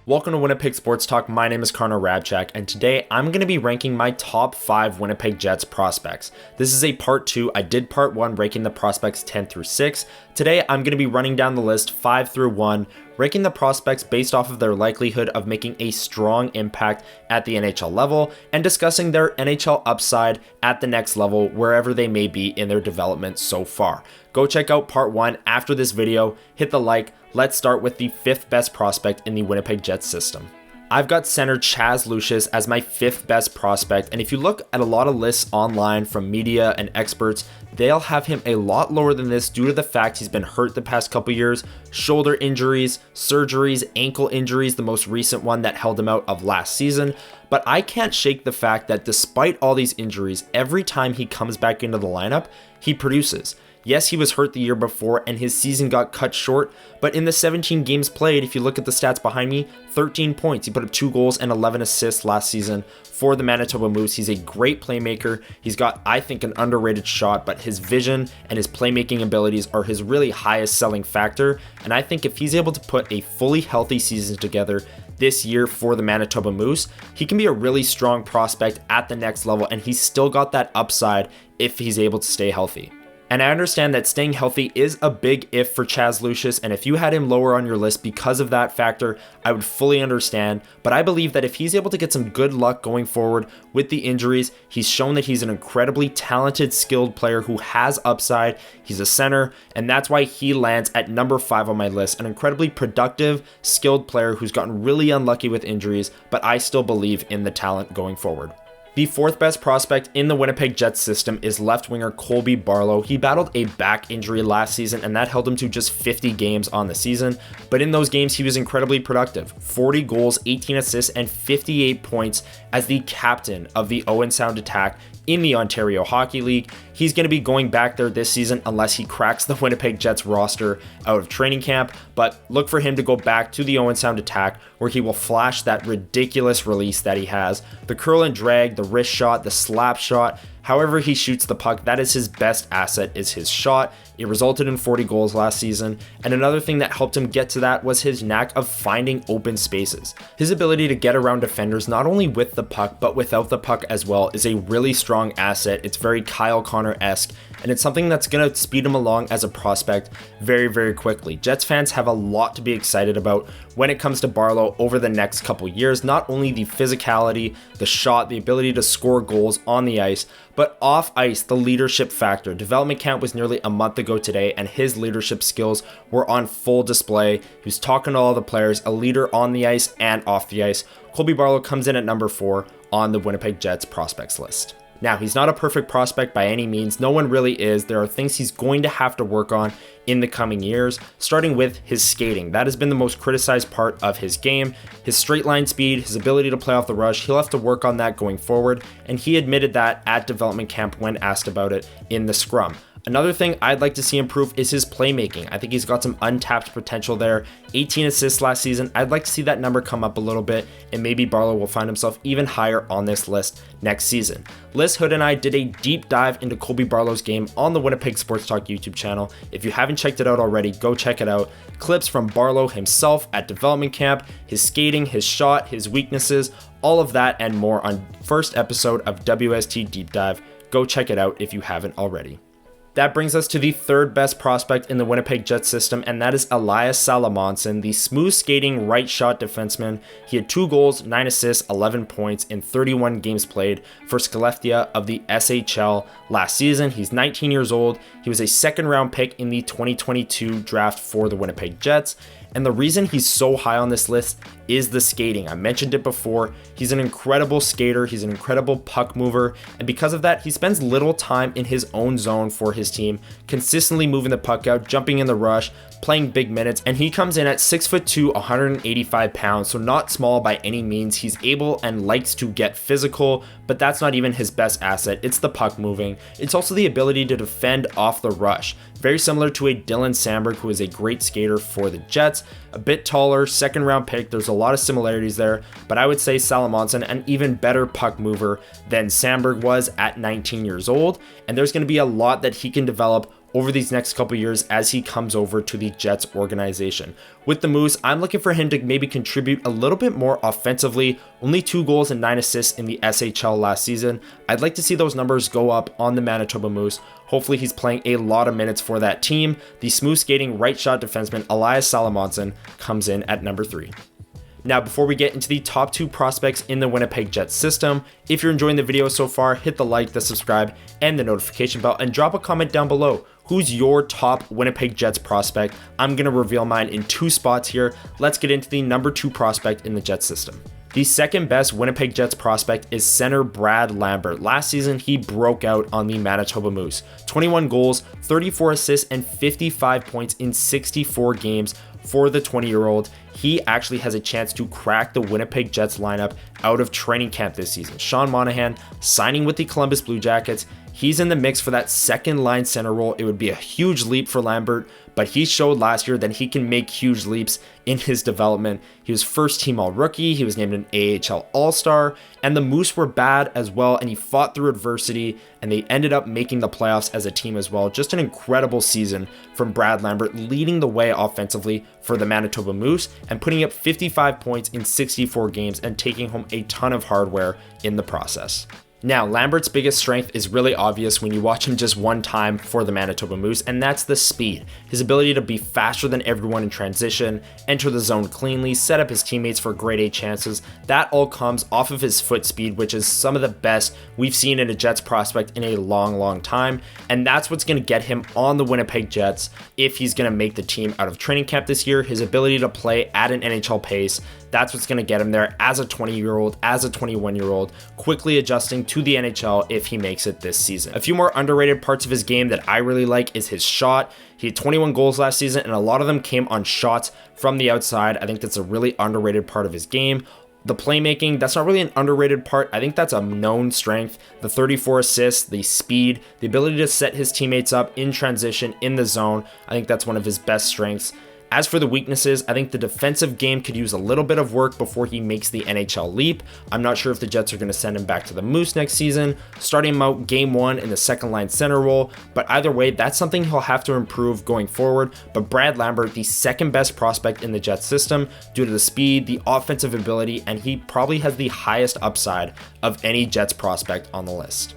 Welcome to Winnipeg Sports Talk. My name is Hrabchak, and today I'm going to be ranking my top 5 Winnipeg Jets prospects. This is a part 2. I did part 1 ranking the prospects 10 through 6. Today I'm going to be running down the list 5 through 1, ranking the prospects based off of their likelihood of making a strong impact at the NHL level and discussing their NHL upside at the next level wherever they may be in their development so far. Go check out part 1 after this video, hit the like. Let's start with the 5th best prospect in the Winnipeg Jets system. I've got center Chaz Lucius as my 5th best prospect, and if you look at a lot of lists online from media and experts, they'll have him a lot lower than this due to the fact he's been hurt the past couple years, shoulder injuries, surgeries, ankle injuries, the most recent one that held him out of last season. But I can't shake the fact that despite all these injuries, every time he comes back into the lineup, he produces. Yes, he was hurt the year before and his season got cut short, but in the 17 games played, if you look at the stats behind me, 13 points. He put up 2 goals and 11 assists last season for the Manitoba Moose. He's a great playmaker. He's got, I think, an underrated shot, but his vision and his playmaking abilities are his really highest selling factor. And I think if he's able to put a fully healthy season together this year for the Manitoba Moose, he can be a really strong prospect at the next level, and he's still got that upside if he's able to stay healthy. And I understand that staying healthy is a big if for Chaz Lucius, and if you had him lower on your list because of that factor, I would fully understand. But I believe that if he's able to get some good luck going forward with the injuries, he's shown that he's an incredibly talented, skilled player who has upside. He's a center, and that's why he lands at number 5 on my list. An incredibly productive, skilled player who's gotten really unlucky with injuries, but I still believe in the talent going forward. The 4th best prospect in the Winnipeg Jets system is left winger Colby Barlow. He battled a back injury last season, and that held him to just 50 games on the season. But in those games, he was incredibly productive. 40 goals, 18 assists, and 58 points as the captain of the Owen Sound attack in the Ontario Hockey League. He's going to be going back there this season unless he cracks the Winnipeg Jets roster out of training camp, but look for him to go back to the Owen Sound attack where he will flash that ridiculous release that he has. The curl and drag, the wrist shot, the slap shot, however he shoots the puck, that is his best asset, is his shot. It resulted in 40 goals last season, and another thing that helped him get to that was his knack of finding open spaces. His ability to get around defenders, not only with the puck, but without the puck as well, is a really strong asset. It's very Kyle Connor-esque, and it's something that's going to speed him along as a prospect very, very quickly. Jets fans have a lot to be excited about when it comes to Barlow over the next couple years. Not only the physicality, the shot, the ability to score goals on the ice, but off ice, the leadership factor. Development camp was nearly a month ago today, and his leadership skills were on full display. He was talking to all the players, a leader on the ice and off the ice. Colby Barlow comes in at number 4 on the Winnipeg Jets prospects list. Now, he's not a perfect prospect by any means. No one really is. There are things he's going to have to work on in the coming years, starting with his skating. That has been the most criticized part of his game. His straight line speed, his ability to play off the rush, he'll have to work on that going forward, and he admitted that at development camp when asked about it in the scrum. Another thing I'd like to see improve is his playmaking. I think he's got some untapped potential there. 18 assists last season. I'd like to see that number come up a little bit, and maybe Barlow will find himself even higher on this list next season. Liz Hood and I did a deep dive into Colby Barlow's game on the Winnipeg Sports Talk YouTube channel. If you haven't checked it out already, go check it out. Clips from Barlow himself at development camp, his skating, his shot, his weaknesses, all of that and more on first episode of WST Deep Dive. Go check it out if you haven't already. That brings us to the 3rd best prospect in the Winnipeg Jets system, and that is Elias Salomonsson, the smooth skating right shot defenseman. He had 2 goals, 9 assists, 11 points in 31 games played for Skellefteå of the SHL last season. He's 19 years old. He was a 2nd round pick in the 2022 draft for the Winnipeg Jets. And the reason he's so high on this list is the skating. I mentioned it before. He's an incredible skater. He's an incredible puck mover. And because of that, he spends little time in his own zone for his team, consistently moving the puck out, jumping in the rush, playing big minutes. And he comes in at 6'2", 185 pounds. So not small by any means. He's able and likes to get physical, but that's not even his best asset. It's the puck moving. It's also the ability to defend off the rush. Very similar to a Dylan Samberg, who is a great skater for the Jets. A bit taller, 2nd round pick. There's a lot of similarities there, but I would say Salomonsson an even better puck mover than Samberg was at 19 years old. And there's going to be a lot that he can develop over these next couple years as he comes over to the Jets organization. With the Moose, I'm looking for him to maybe contribute a little bit more offensively. Only 2 goals and 9 assists in the SHL last season. I'd like to see those numbers go up on the Manitoba Moose. Hopefully he's playing a lot of minutes for that team. The smooth skating right shot defenseman Elias Salomonsson comes in at number 3. Now, before we get into the top 2 prospects in the Winnipeg Jets system, if you're enjoying the video so far, hit the like, the subscribe, and the notification bell, and drop a comment down below. Who's your top Winnipeg Jets prospect? I'm going to reveal mine in 2 spots here. Let's get into the number 2 prospect in the Jets system. The second best Winnipeg Jets prospect is center Brad Lambert. Last season, he broke out on the Manitoba Moose. 21 goals, 34 assists, and 55 points in 64 games for the 20-year-old. He actually has a chance to crack the Winnipeg Jets lineup out of training camp this season. Sean Monahan signing with the Columbus Blue Jackets. He's in the mix for that second line center role. It would be a huge leap for Lambert, but he showed last year that he can make huge leaps in his development. He was first team all-rookie, he was named an AHL All-Star, and the Moose were bad as well, and he fought through adversity, and they ended up making the playoffs as a team as well. Just an incredible season from Brad Lambert, leading the way offensively for the Manitoba Moose, and putting up 55 points in 64 games and taking home a ton of hardware in the process. Now, Lambert's biggest strength is really obvious when you watch him just one time for the Manitoba Moose, and that's the speed. His ability to be faster than everyone in transition, enter the zone cleanly, set up his teammates for grade A chances. That all comes off of his foot speed, which is some of the best we've seen in a Jets prospect in a long time. And that's what's going to get him on the Winnipeg Jets if he's going to make the team out of training camp this year. His ability to play at an NHL pace, that's what's going to get him there as a 20-year-old, as a 21-year-old, quickly adjusting to the NHL if he makes it this season. A few more underrated parts of his game that I really like is his shot. He had 21 goals last season, and a lot of them came on shots from the outside. I think that's a really underrated part of his game. The playmaking, that's not really an underrated part. I think that's a known strength. The 34 assists, the speed, the ability to set his teammates up in transition in the zone, I think that's one of his best strengths. As for the weaknesses, I think the defensive game could use a little bit of work before he makes the NHL leap. I'm not sure if the Jets are going to send him back to the Moose next season, starting him out game 1 in the second line center role, but either way, that's something he'll have to improve going forward. But Brad Lambert, the second best prospect in the Jets system due to the speed, the offensive ability, and he probably has the highest upside of any Jets prospect on the list.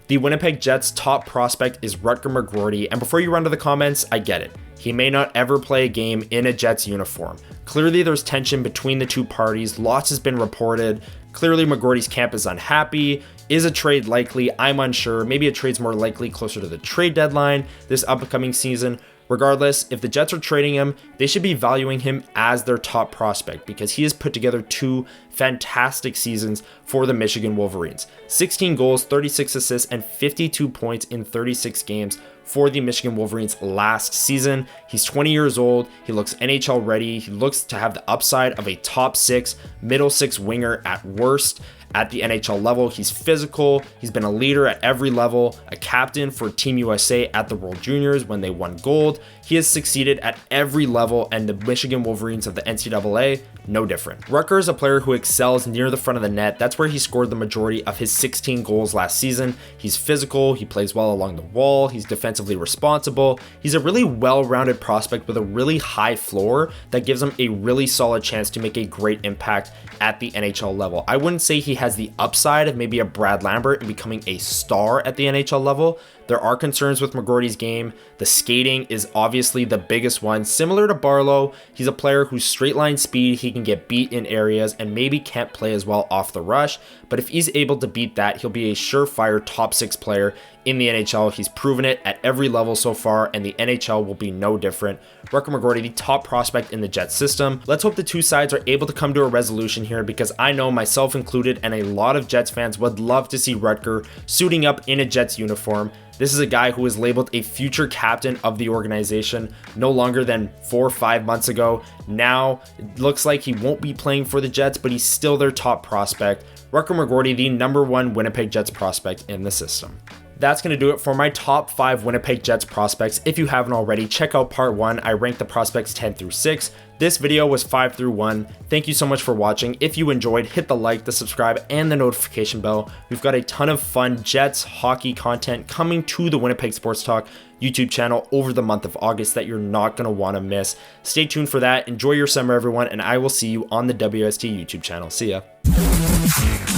The Winnipeg Jets' top prospect is Rutger McGroarty, and before you run to the comments, I get it. He may not ever play a game in a Jets uniform. Clearly there's tension between the two parties, lots has been reported. Clearly McGroarty's camp is unhappy. Is a trade likely? I'm unsure. Maybe a trade's more likely closer to the trade deadline this upcoming season. Regardless, if the Jets are trading him, they should be valuing him as their top prospect because he has put together 2 fantastic seasons for the Michigan Wolverines. 16 goals, 36 assists, and 52 points in 36 games for the Michigan Wolverines last season. He's 20 years old. He looks NHL ready. He looks to have the upside of a top 6, middle 6 winger at worst. At the NHL level, he's physical, he's been a leader at every level, a captain for Team USA at the World Juniors when they won gold. He has succeeded at every level, and the Michigan Wolverines of the NCAA, no different. Rutger is a player who excels near the front of the net. That's where he scored the majority of his 16 goals last season. He's physical, he plays well along the wall, he's defensively responsible. He's a really well-rounded prospect with a really high floor that gives him a really solid chance to make a great impact at the NHL level. I wouldn't say he has the upside of maybe a Brad Lambert and becoming a star at the NHL level. There are concerns with McGroarty's game. The skating is obviously the biggest one. Similar to Barlow, he's a player who's straight line speed, he can get beat in areas and maybe can't play as well off the rush, but if he's able to beat that, he'll be a surefire top 6 player in the NHL. He's proven it at every level so far, and the NHL will be no different. Rutger McGroarty, the top prospect in the Jets system. Let's hope the two sides are able to come to a resolution here, because I know, myself included, and a lot of Jets fans would love to see Rutger suiting up in a Jets uniform. This is a guy who was labeled a future captain of the organization no longer than 4 or 5 months ago. Now, it looks like he won't be playing for the Jets, but he's still their top prospect. Rutger McGroarty, the #1 Winnipeg Jets prospect in the system. that's going to do it for my top 5 Winnipeg Jets prospects. If you haven't already, check out part 1. I ranked the prospects 10 through 6. This video was 5 through 1. Thank you so much for watching. If you enjoyed, hit the like, the subscribe, and the notification bell. We've got a ton of fun Jets hockey content coming to the Winnipeg Sports Talk YouTube channel over the month of August that you're not going to want to miss. Stay tuned for that. Enjoy your summer, everyone, and I will see you on the WST YouTube channel. See ya.